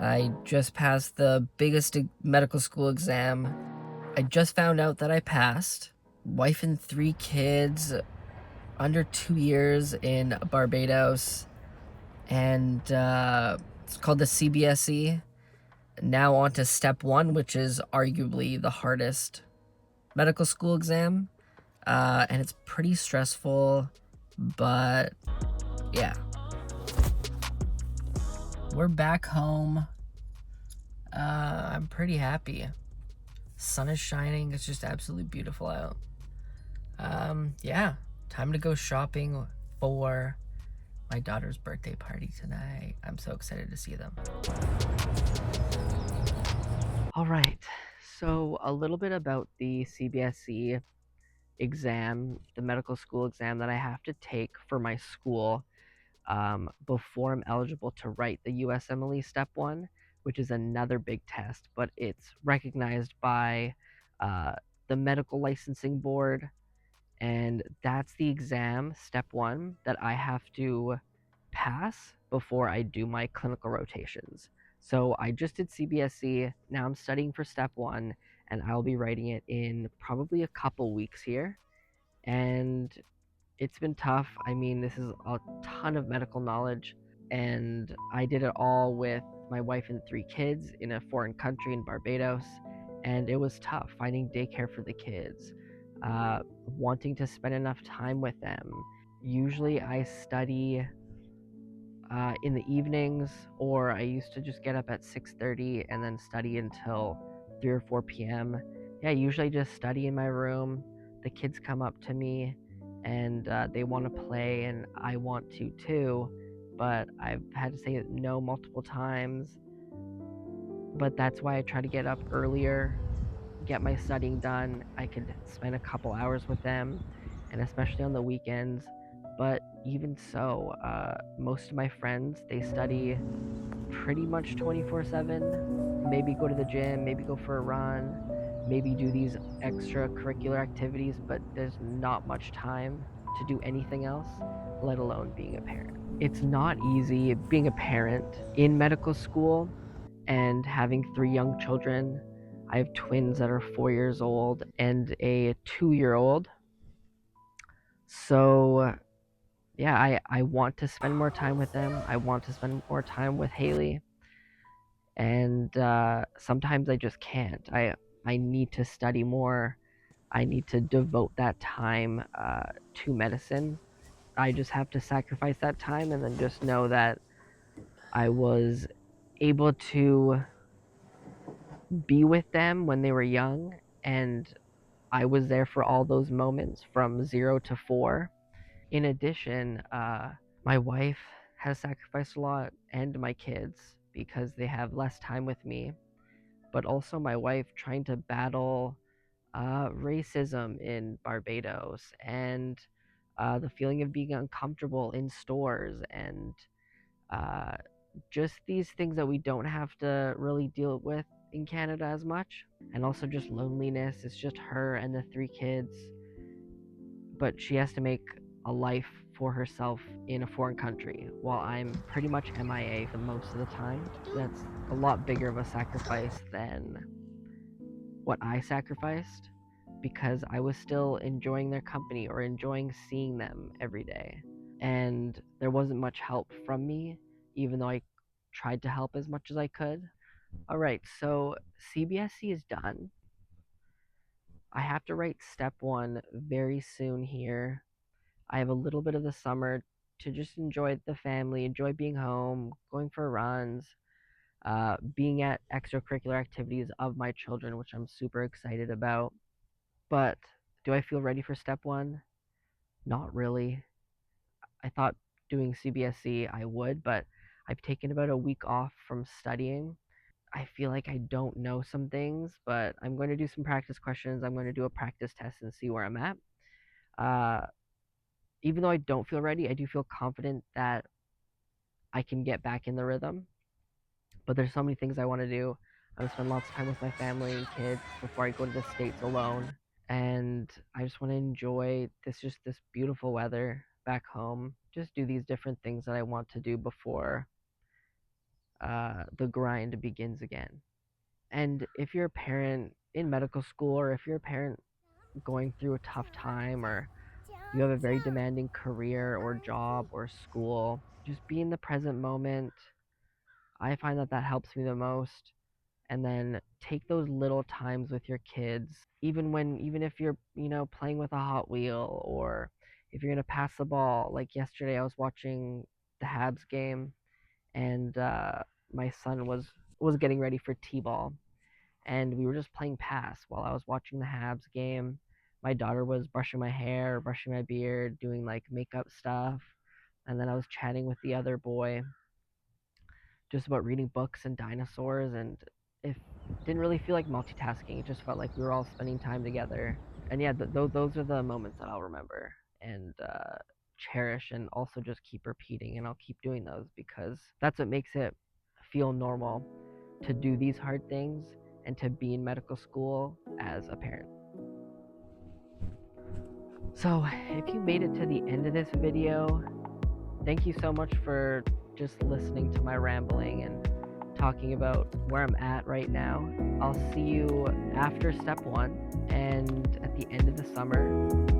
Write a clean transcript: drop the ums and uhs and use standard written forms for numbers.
I just passed the biggest medical school exam. I just found out that I passed. Wife and 3 kids, under 2 years in Barbados, and it's called the CBSE. Now on to step 1, which is arguably the hardest medical school exam, and it's pretty stressful, but yeah. We're back home. I'm pretty happy. Sun is shining. It's just absolutely beautiful out. Yeah, time to go shopping for my daughter's birthday party tonight. I'm so excited to see them. All right, so a little bit about the CBSE exam, the medical school exam that I have to take for my school before I'm eligible to write the USMLE Step 1, which is another big test, but it's recognized by uh, the Medical Licensing Board, and that's the exam, Step 1, that I have to pass before I do my clinical rotations. So I just did CBSE, now I'm studying for Step 1, and I'll be writing it in probably a couple weeks here. And it's been tough. I mean, this is a ton of medical knowledge, and I did it all with my wife and 3 kids in a foreign country in Barbados, and it was tough finding daycare for the kids, wanting to spend enough time with them. Usually I study in the evenings, or I used to just get up at 6:30 and then study until 3 or 4 p.m. Yeah, usually just study in my room. The kids come up to me and they want to play, and I want to too, but I've had to say no multiple times. But that's why I try to get up earlier, get my studying done. I could spend a couple hours with them, and especially on the weekends. But even so, most of my friends, they study pretty much 24/7. Maybe go to the gym, maybe go for a run, maybe do these extracurricular activities, but there's not much time to do anything else, let alone being a parent. It's not easy being a parent in medical school and having 3 young children. I have twins that are 4 years old and a 2-year-old. So, yeah, I want to spend more time with them. I want to spend more time with Haley. And sometimes I just can't. I need to study more. I need to devote that time to medicine. I just have to sacrifice that time and then just know that I was able to be with them when they were young, and I was there for all those moments from 0 to 4. In addition, my wife has sacrificed a lot, and my kids, because they have less time with me. But also my wife trying to battle racism in Barbados, and the feeling of being uncomfortable in stores, and uh, just these things that we don't have to really deal with in Canada as much. And also just loneliness. It's just her and the 3 kids, but she has to make a life for herself in a foreign country while I'm pretty much MIA for most of the time. That's a lot bigger of a sacrifice than what I sacrificed, because I was still enjoying their company or enjoying seeing them every day. And there wasn't much help from me, even though I tried to help as much as I could. All right, so CBSC is done. I have to write step 1 very soon here. I have a little bit of the summer to just enjoy the family, enjoy being home, going for runs, being at extracurricular activities of my children, which I'm super excited about. But do I feel ready for step 1? Not really. I thought doing CBSE I would, but I've taken about a week off from studying. I feel like I don't know some things, but I'm going to do some practice questions. I'm going to do a practice test and see where I'm at. Uh, Even though I don't feel ready, I do feel confident that I can get back in the rhythm. But there's so many things I want to do. I want to spend lots of time with my family and kids before I go to the States alone. And I just want to enjoy this beautiful weather back home. Just do these different things that I want to do before the grind begins again. And if you're a parent in medical school, or if you're a parent going through a tough time, or you have a very demanding career or job or school, just be in the present moment. I find that that helps me the most. And then take those little times with your kids, even if you're, playing with a Hot Wheel, or if you're going to pass the ball. Like yesterday I was watching the Habs game, and my son was getting ready for T-ball, and we were just playing pass while I was watching the Habs game. My daughter was brushing my hair, brushing my beard, doing like makeup stuff, and then I was chatting with the other boy just about reading books and dinosaurs, and it didn't really feel like multitasking. It just felt like we were all spending time together. And yeah, those are the moments that I'll remember and cherish, and also just keep repeating, and I'll keep doing those because that's what makes it feel normal to do these hard things and to be in medical school as a parent. So if you made it to the end of this video, thank you so much for just listening to my rambling and talking about where I'm at right now. I'll see you after step 1 and at the end of the summer.